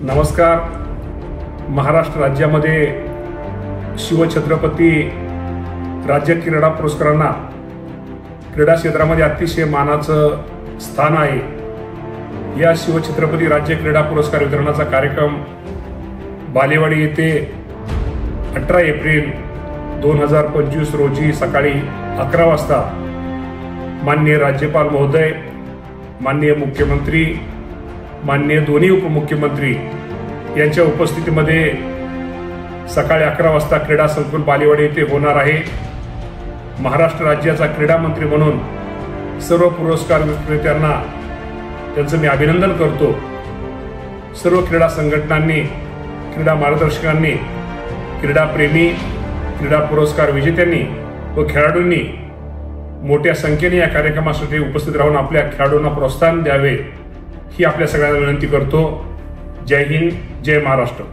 नमस्कार। महाराष्ट्र राज्यामध्ये शिवछत्रपती राज्य क्रीडा पुरस्कारांना क्रीडा क्षेत्रामध्ये अतिशय मानाचं स्थान आहे। या शिवछत्रपती राज्य क्रीडा पुरस्कार वितरणाचा कार्यक्रम बालेवाडी येथे 18 एप्रिल 2025 रोजी सकाळी 11 वाजता माननीय राज्यपाल महोदय, माननीय मुख्यमंत्री, माननीय दोन्ही उपमुख्यमंत्री यांच्या उपस्थितीमध्ये सकाळी 11 वाजता क्रीडा संकुल बालेवाडी येथे होणार आहे। महाराष्ट्र राज्याचा क्रीडा मंत्री म्हणून सर्व पुरस्कार विजेत्यांना त्यांचं मी अभिनंदन करतो। सर्व क्रीडा संघटनांनी, क्रीडा मार्गदर्शकांनी, क्रीडा प्रेमी, क्रीडा पुरस्कार विजेत्यांनी व खेळाडूंनी मोठ्या संख्येने या कार्यक्रमासाठी उपस्थित राहून आपल्या खेळाडूंना प्रोत्साहन द्यावे ही आपल्या सगळ्यांना विनंती करतो। जय हिंद, जय महाराष्ट्र।